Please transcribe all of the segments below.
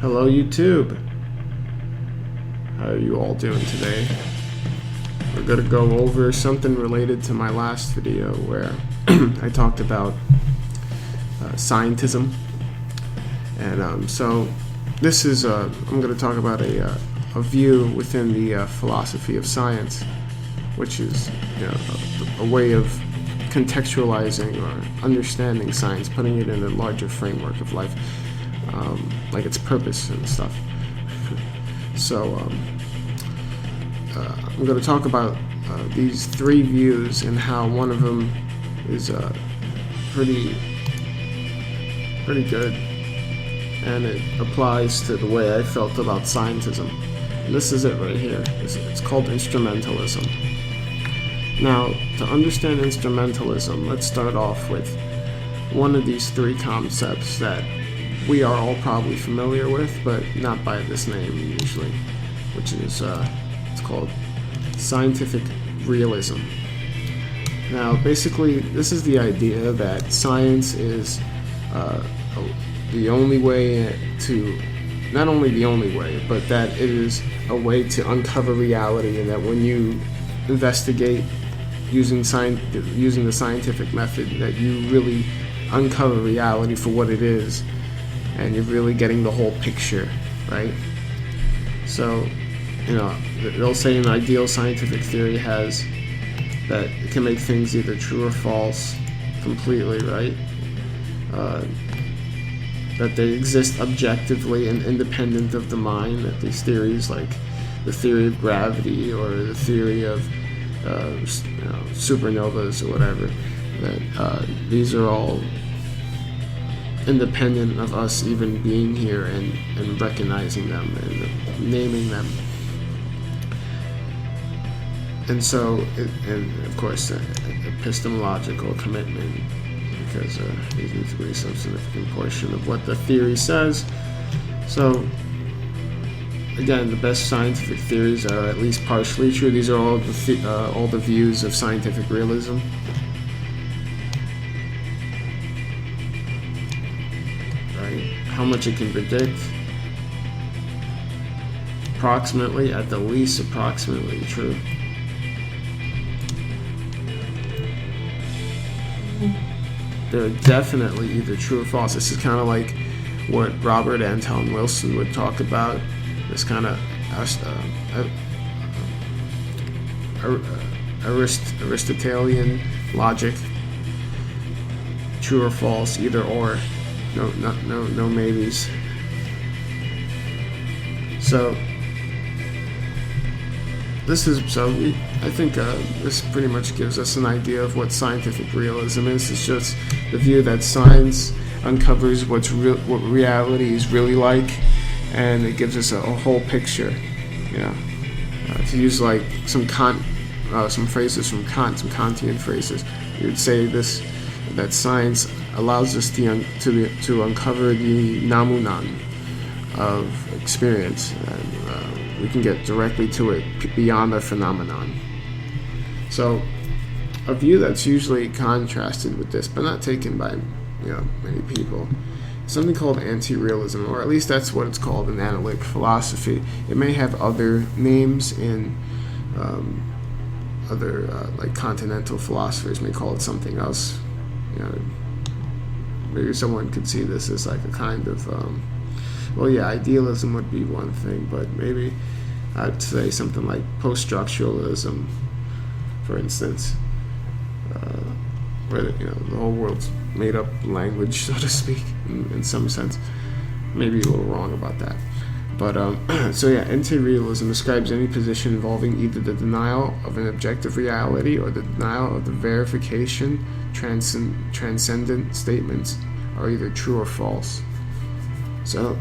Hello YouTube. How are you all doing today? We're going to go over something related to my last video where I talked about Scientism. And so this is, I'm going to talk about a view within the philosophy of science, which is a way of contextualizing or understanding science, putting it in a larger framework of life, like its purpose and stuff. So I'm going to talk about these three views and how one of them is pretty good, and it applies to the way I felt about scientism. And this is it right here. It's called Instrumentalism. Now, to understand instrumentalism, let's start off with one of these three concepts that we are all probably familiar with, but not by this name usually, which is it's called scientific realism. Now, basically, this is the idea that science is the only way to, not only the only way, but that it is a way to uncover reality, and that when you investigate using the scientific method, that you really uncover reality for what it is, and you're really getting the whole picture, right? So, they'll say an ideal scientific theory has that it can make things either true or false completely, right? That they exist objectively and independent of the mind, that these theories, like the theory of gravity or the theory of supernovas or whatever, that these are all independent of us even being here and recognizing them and naming them. And so, and of course, epistemological commitment, because these need to be some significant portion of what the theory says. So, again, the best scientific theories are at least partially true. These are all the views of scientific realism. Right? How much it can predict? Approximately, at the least, approximately true. They're definitely either true or false. This is kind of like what Robert Anton Wilson would talk about. This kind of Aristotelian logic, true or false, either or, no maybes. So I think this pretty much gives us an idea of what scientific realism is. It's just the view that science uncovers what reality is really like, and it gives us a whole picture. To use like some phrases from Kant, some Kantian phrases, you would say that science allows us to uncover the namunan of experience, and we can get directly to it beyond the phenomenon. So, a view that's usually contrasted with this, but not taken by many people, is something called anti-realism, or at least that's what it's called in analytic philosophy. It may have other names in other like continental philosophers may call it something else. Maybe someone could see this as like a kind of idealism would be one thing, but maybe I'd say something like post-structuralism, for instance, where the whole world's made up language, so to speak, in some sense. Maybe a little wrong about that, but anti-realism describes any position involving either the denial of an objective reality or the denial of the verification transcendent statements are either true or false. So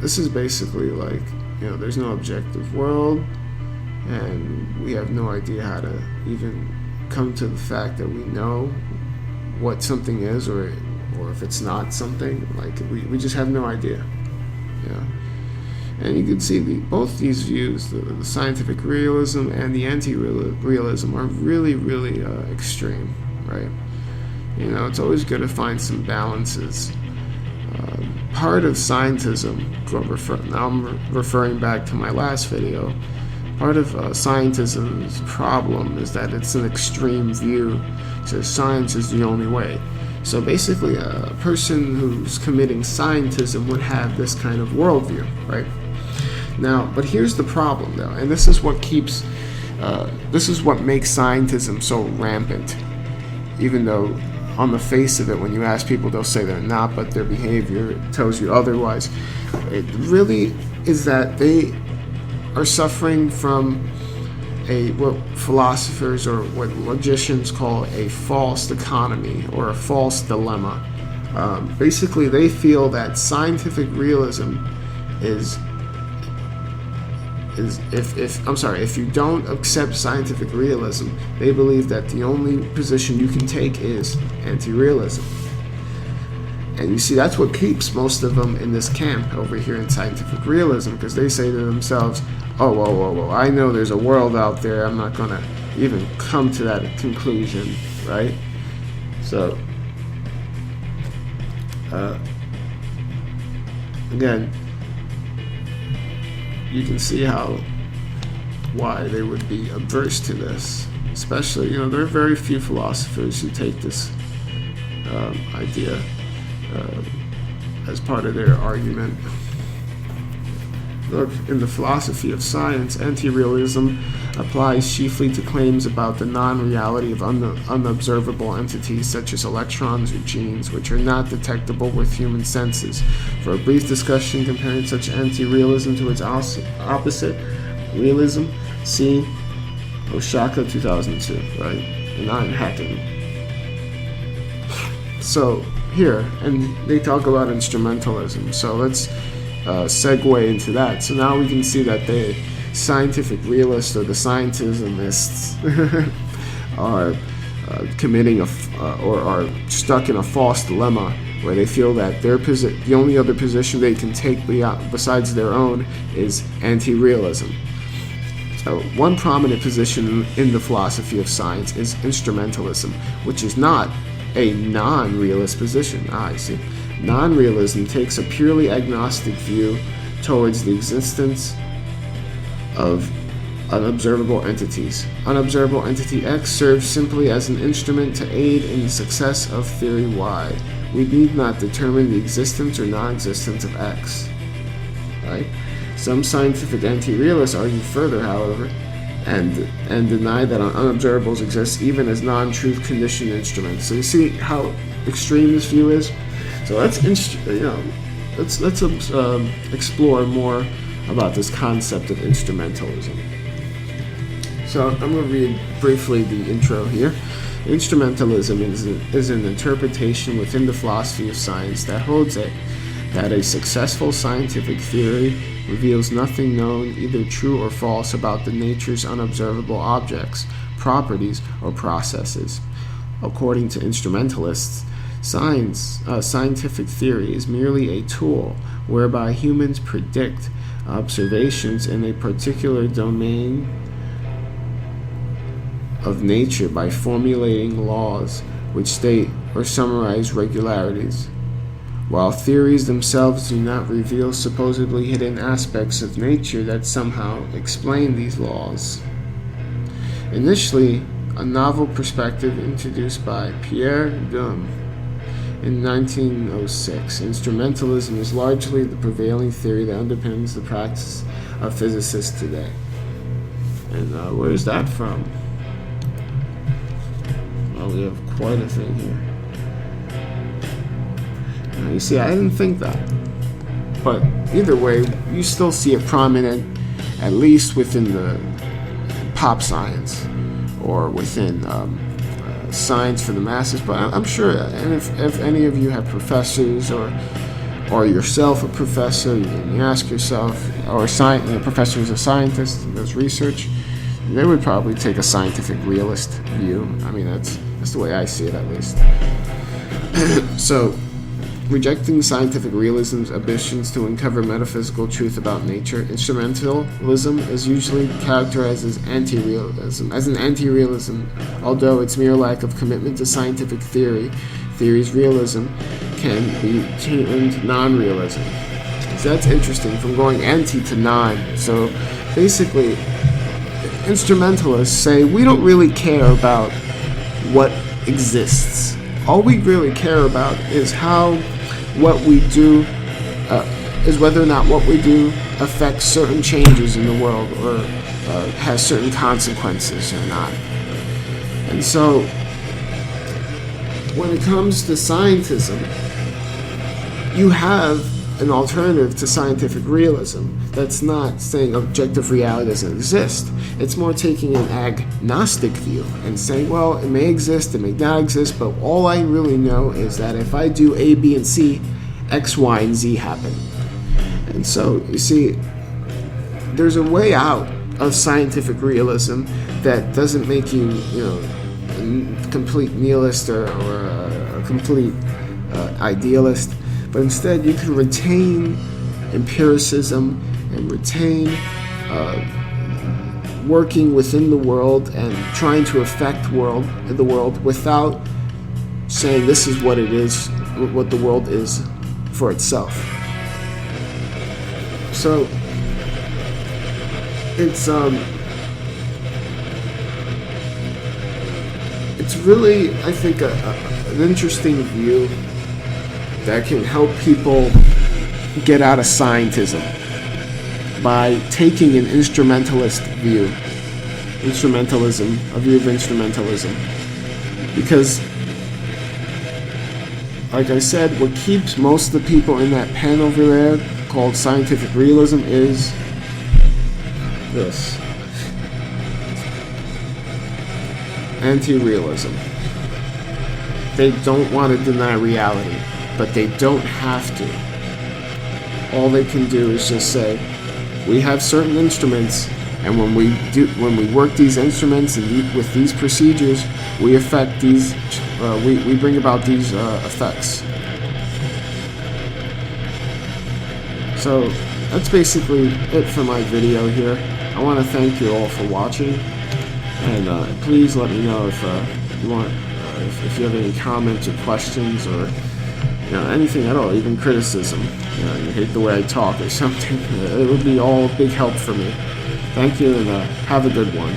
this is basically like, there's no objective world, and we have no idea how to even come to the fact that we know what something is, or if it's not something. Like, we just have no idea. And you can see both these views, the scientific realism and the anti-realism, are really, really extreme, right? It's always good to find some balances. part of scientism, now I'm referring back to my last video, part of scientism's problem is that it's an extreme view. So science is the only way. So basically, a person who's committing scientism would have this kind of worldview, right? Now, but here's the problem, though, and this is what makes scientism so rampant. Even though, on the face of it, when you ask people, they'll say they're not, but their behavior tells you otherwise. It really is that they are suffering from what philosophers or what logicians call a false economy or a false dilemma. Basically, they feel that scientific realism if you don't accept scientific realism, they believe that the only position you can take is anti-realism. And you see, that's what keeps most of them in this camp over here in scientific realism, because they say to themselves, oh, whoa, I know there's a world out there, I'm not going to even come to that conclusion, right? So, again, you can see why they would be averse to this. Especially, there are very few philosophers who take this idea as part of their argument. Look, in the philosophy of science, anti-realism applies chiefly to claims about the non-reality of unobservable entities such as electrons or genes, which are not detectable with human senses. For a brief discussion comparing such anti-realism to its opposite, realism, see Oshaka 2002, right? And I'm hacking. So here, and they talk about instrumentalism. So let's segue into that. So now we can see that the scientific realists or the scientismists are committing or are stuck in a false dilemma where they feel that the only other position they can take besides their own is anti-realism. So one prominent position in the philosophy of science is instrumentalism, which is not a non-realist position. I see. Non-realism takes a purely agnostic view towards the existence of unobservable entities. Unobservable entity X serves simply as an instrument to aid in the success of theory Y. We need not determine the existence or non-existence of X. Right? Some scientific anti-realists argue further, however, and deny that unobservables exist even as non-truth conditioned instruments. So you see how extreme this view is. So let's explore more about this concept of instrumentalism. So I'm going to read briefly the intro here. Instrumentalism is an interpretation within the philosophy of science that holds that a successful scientific theory reveals nothing known, either true or false, about the nature's unobservable objects, properties, or processes. According to instrumentalists, scientific theory is merely a tool whereby humans predict observations in a particular domain of nature by formulating laws which state or summarize regularities, while theories themselves do not reveal supposedly hidden aspects of nature that somehow explain these laws. Initially, a novel perspective introduced by Pierre Duhem in 1906, instrumentalism is largely the prevailing theory that underpins the practice of physicists today. And where is that from? Well, we have quite a thing here. You see, I didn't think that. But either way, you still see it prominent, at least within the pop science or within science for the masses. But I'm sure, and if any of you have professors or yourself a professor, you ask yourself, or a professor is a scientist and does research, they would probably take a scientific realist view. I mean, that's the way I see it, at least. So, rejecting scientific realism's ambitions to uncover metaphysical truth about nature, instrumentalism is usually characterized as anti-realism. As an anti-realism, although its mere lack of commitment to scientific theory theories, realism can be turned non-realism. So that's interesting, from going anti to non. So basically, instrumentalists say we don't really care about what exists. All we really care about is what we do, is whether or not what we do affects certain changes in the world or has certain consequences or not. And so, when it comes to scientism, you have an alternative to scientific realism that's not saying objective reality doesn't exist. It's more taking an agnostic view and saying, well, it may exist, it may not exist, but all I really know is that if I do A, B, and C, X, Y, and Z happen. And so, you see, there's a way out of scientific realism that doesn't make you, a complete nihilist or a complete idealist, but instead you can retain empiricism and retain working within the world and trying to affect the world without saying this is what it is, what the world is for itself. So it's really, I think, an interesting view that can help people get out of scientism by taking an instrumentalist view, a view of instrumentalism. Because, like I said, what keeps most of the people in that pen over there called scientific realism is this: anti-realism. They don't want to deny reality, but they don't have to. All they can do is just say, we have certain instruments, and when we work these instruments and with these procedures, we affect these, we bring about these effects. So that's basically it for my video here. I want to thank you all for watching, and please let me know if you want, if you have any comments or questions or anything at all, even criticism. You hate the way I talk or something. It would be all big help for me. Thank you, and have a good one.